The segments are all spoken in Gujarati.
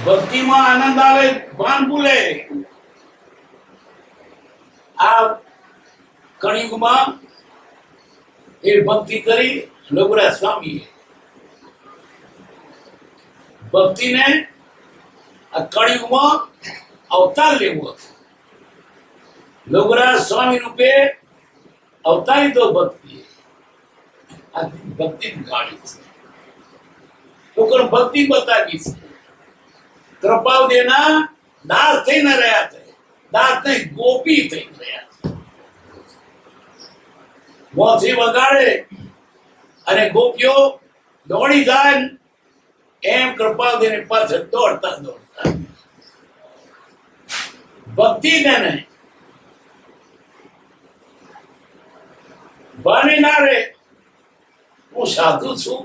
ભક્તિમાં આનંદ આવે, ભાન ભૂલે. આ કળિયુગમાં એ ભક્તિ કરી લઘુરાજ સ્વામીએ ભક્તિને આ કળિયુગમાં અવતાર લેવો હતો. લઘુરાજ સ્વામી રૂપે અવતારી તો ભક્તિ આ ભક્તિ ગાડી છે. લોકો ભક્તિ બતાવી છે. કૃપાવદેના દાસ થઈને રહ્યા છે. દાસ નહીં, ગોપી થઈ રહ્યા છે. મોથી વગાડે અને ગોપીઓ દોડી જાય એમ કૃપાવદેની પાછળ દોડતા દોડતા ભક્તિ ને નહીં બાની ના રે. હું સાધુ છું.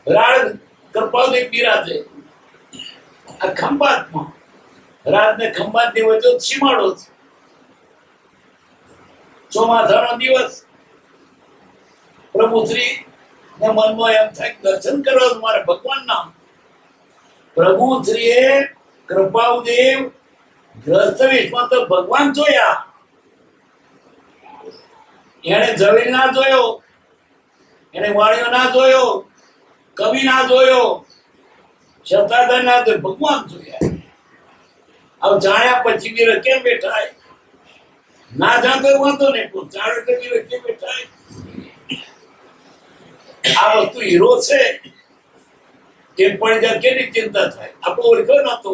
રાજ કૃપાવદે બિરાજે આ ખંભાતમાં. રાત ને ખંભાત ની વચ્ચે સીમાડો છે. ચોમાસાનો દિવસ. પ્રભુ શ્રી ને મનમાં એમ થાય દર્શન કરવા મારે ભગવાન ના. પ્રભુ શ્રીએ કૃપાવદેવ ગ્રસ્ત વેશમાં તો ભગવાન જોયા. એને ઝવેર ના જોયો, એને વાણીઓ ના જોયો, કવિ ના જોયો, શતાધર ના જોયો, ભગવાન જોયા. હવે જાણ્યા પછી વીર કેમ બેઠા? ના જાણતો વાંધો નહીં, પણ જાણે તો વીર કેમ બેઠા? આ વસ્તુ હીરો છે એ પણ કેટલી ચિંતા થાય. આપણો ઓળખ્યો નતો,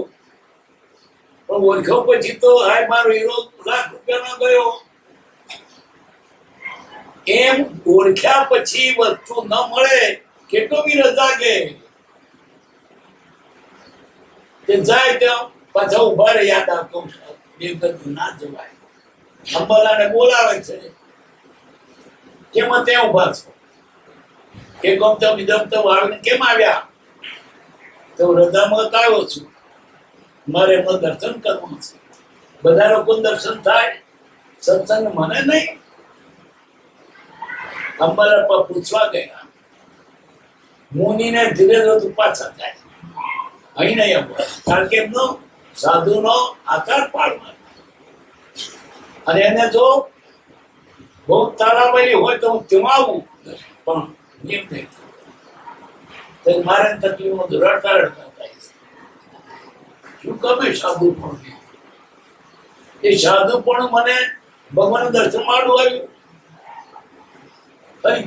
પણ ઓળખ્યો પછી તો હાય મારો હીરો લાખ રૂપિયાનો ગયો. એમ ઓળખ્યા પછી વસ્તુ ન મળે કેટલો બી રજાગે તે જાય ત્યાં પાછા ઉભા રહે. યાદ આપતો દેવગતિ ના જવાય. અંબાલાને બોલાવે છે કેમ ત્યાં ઉભા છો? કે ગમતો વિધમતો વાળને કેમ આવ્યા? તો રજામાં આવ્યો છું, મારે એમાં દર્શન કરવું છે. બધા લોકો દર્શન થાય, સત્સંગ મને નહીં. અંબાલા પર પૂછવા ગયા. મુનિને ધીરે ધીરે પાછા જાય. અહીં નહીં અંબાલા, કારણ કે એમનો સાધુનો આકાર પાડવાનો. અને એને જો બહુ તારાવાળી હોય તો હું તેમાં આવું, પણ નિયમ નહીં. તો મારે તકલીફ રડતા રડતા થાય છે. શું ગમે સાધુ પણ? એ સાધુ પણ મને ભગવાન દર્શન માંડવું આવ્યું.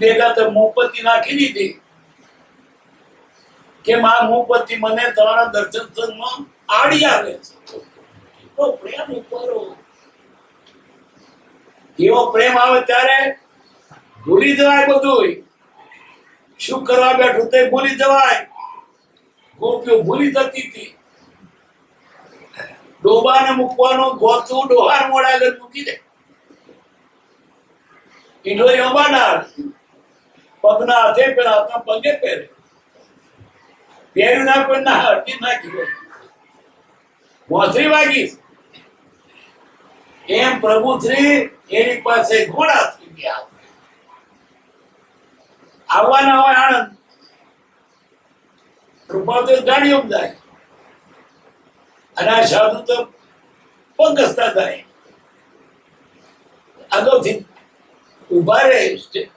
ભેગા તો મોમબત્તી નાખી દીધી કે આ મોમબત્તી મને તમારા દર્શન આડી આવે છે. પ્રેમ કરો. એવો પ્રેમ આવે ત્યારે ભૂલી જવાય બધું. શું કરવા બેઠું તે ભૂલી જવાય. ગોપીઓ ભૂલી જતી હતી. ડોબાને મૂકવાનું ગોતું ડોહાર મોડા આગળ મૂકી દે. ઈંડોરી બાનાર પગના હાથે પહેરે, હાથના પગે પહેરે. પહેર્યું ના કોઈ ના હરતી નાખી હોય. મોસરી વાગી એમ પ્રભુ શ્રી એની પાસે ઘોડા થઈ ગયા. આવવાના હોય આણંદ, કૃપા તો ગાડીઓ જાય. અને આ સાધુ તો પગસતા થાય. અગાઉથી ઉભા રહે સ્ટેશન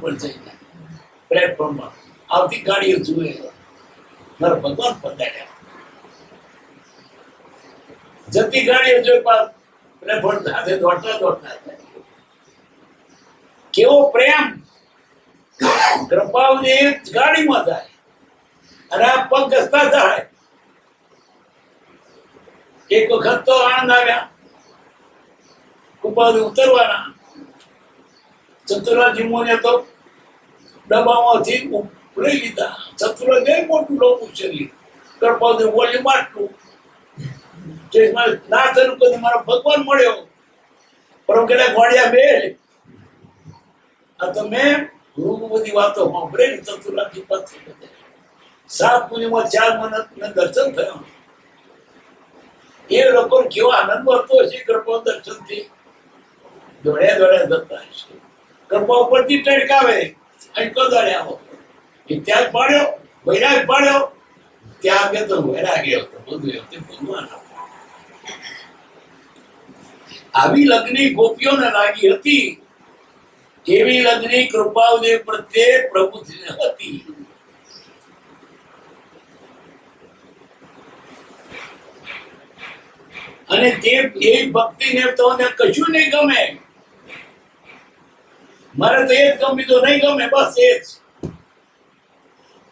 પર જઈને પ્લેટફોર્મમાં. આવતી ગાડીઓ જુએ મારા ભગવાન પધાર્યા. જતી ગાડીઓ જોઈ પ્લેટફોર્મ સાથે દોડતા દોડતા કેવો પ્રેમ. કૃપાવદેવ ગાડીમાં જાય અને આ પગ ઘસતા જાય. એક વખત તો આણંદ આવ્યા. કૃપાવદેવ ઉતરવાના. ચતુરાજી મોને તો ડબ્બામાંથી લઈ લીધા. ચતુરા ગઈ મોટું લોબું શરીર. કૃપાવદેવ બોલી માટલું ના થયું કદી મારો ભગવાન મળ્યો. પણ કેટલા ઘોડિયા બે આ તો મેં ગુરુ બધી વાતો સાંભળે. ચતુરાજી પછી 7 મુનિમાં 4 મહિના દર્શન થયા. એ લોકો કેવો આનંદ મળતો હશે કૃપા દર્શન થી. દોડ્યા દોડ્યા જતા હશે. કૃપા ઉપરથી ટડકાવે અહીં કદાડ્યા હો. એ ત્યાગ પાડ્યો, વૈરાગ પાડ્યો. ત્યાગ તો વૈરાગ્ય હતો, બધું હતું ભગવાન. આવી લગ્ની ગોપીઓને લાગી હતી, એવી લગ્ની કૃપાદેવ પ્રત્યે પ્રભુજીને હતી. અને તે એ ભક્તિને તો કશું નહીં ગમે. મારે તો એ જ ગમી તો નહીં ગમે, બસ એ જ.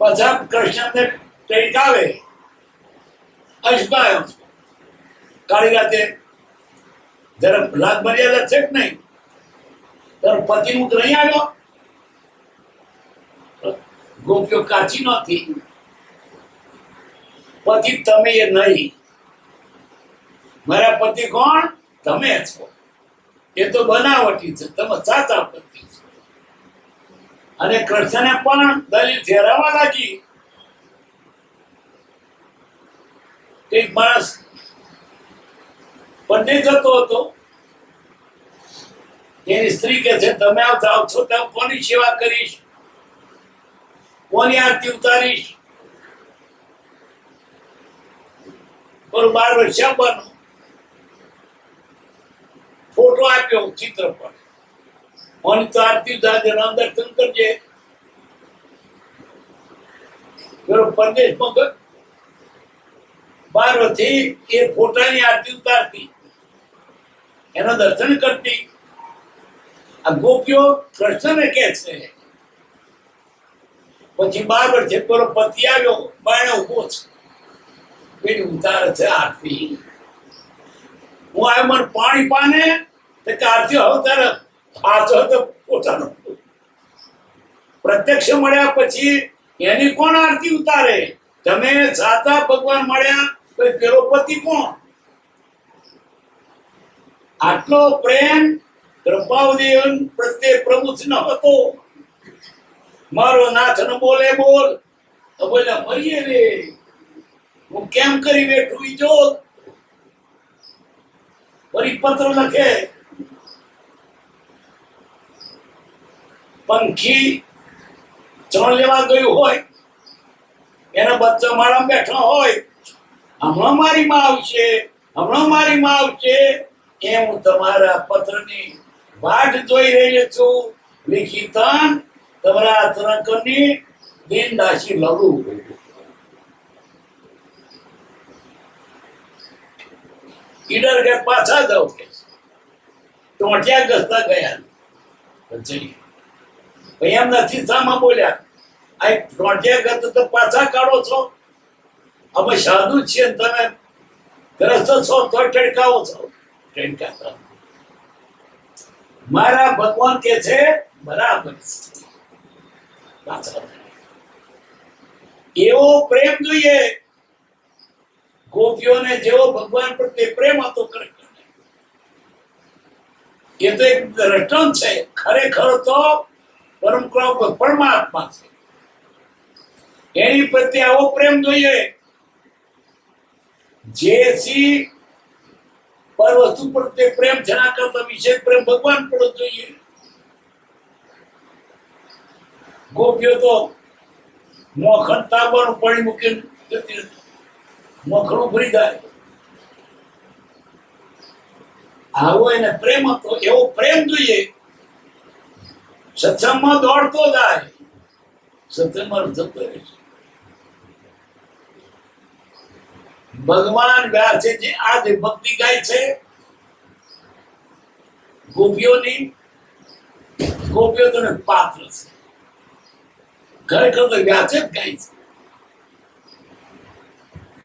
પાછા કૃષ્ણને ટેકાવે, અજમાયો કાળી રાતે જરા લાગ મર્યાદા છે કે નહીં? તારો પતિમુખ નહીં આવ્યો? ગોપીઓ કાચી નહોતી. પતિ તમે એ નહીં, મારા પતિ કોણ? તમે છો. એ તો બનાવટી છે, તમે સાચા પતિ છો. અને કૃષ્ણને પણ દલીલ ઠેરાવા લાગી. એક માણસ પરદેશ જતો હતો, એની સ્ત્રી કે છે તમે જાઓ છો તો કોની સેવા કરીશ, કોની આરતી ઉતારીશ? બોલો 12 વર્ષ બનો ફોટો આપ્યો, ચિત્ર પર કોની તો આરતી ઉતારજે, દર્શન કરજે. પરદેશમાં 12 વર્ષથી એ ફોટાની આરતી ઉતારતી, એના દર્શન કરતી. આ ગોપીઓ કૃષ્ણને કે છે. પછી 12 વર્ષે પેલો પતિ આવ્યો, બાણે ઉભો છે, પેલી ઉતારે છે આરતી. હું આવ્યો, મને પાણી પાને તો આરતી હવે તારે પાછો તો પોતાનો પ્રત્યક્ષ મળ્યા પછી એની કોણ આરતી ઉતારે? તમે સાચા ભગવાન મળ્યા પેલો પતિ કોણ? આટલો પ્રેમ કૃપાદેવ પ્રત્યે પ્રભુનો હતો. મારો નાથ ન બોલે બોલ, બોલ્યા મરીએ રે, હું કેમ કરી બેઠું જો. ફરી પત્ર લખે, પંખી ચણ લેવા ગયું હોય, એના બચ્ચા માળા બેઠા હોય, હમણાં મારી માં આવશે, હમણાં મારી માં આવશે, એમ હું તમારા પત્રની વાટ જોઈ રહી છું. લિખિતન તમારા તરકની દિન દાસી લડુ. ઈડર કે પાછા જાવ કે ટોટિયા ગસતા ગયા. એમ નથી સામા બોલ્યા, આ ટોટિયા ગત તો પાછા કાઢો છો. અમે સાધુ છીએ, તમે ગ્રસ્ત છો તો ટડકાવો છો. ટડકાતા મારા ભગવાન કે છે બરાબર છે. એવો પ્રેમ જોઈએ ગોપીઓને, જેવો ભગવાન પ્રત્યે પ્રેમ હતો કૃષ્ણ. એ તો એક રટન છે, ખરેખર તો પરમાત્મા છે. એની પ્રત્યે આવો પ્રેમ જોઈએ. જે સી પર વસ્તુ પ્રત્યે પ્રેમ જણા કરતા વિશેષ પ્રેમ ભગવાન પર જોઈએ. ગોપીઓ તો મોખણ તાંબાનું પાણી મૂકીને જતી હતી, મોખણું ભરી જાય. આવો એને પ્રેમ હતો, એવો પ્રેમ જોઈએ. સત્સંગમાં દોડતો જાય, સત્સંગમાં જતો રહે. ભગવાન વ્યાસે જે આ જે ભક્તિ ગાય છે ગોપીઓની, ગોપીઓ તો પાત્ર છે. ખરેખર તો વ્યાસે જ ગાય છે.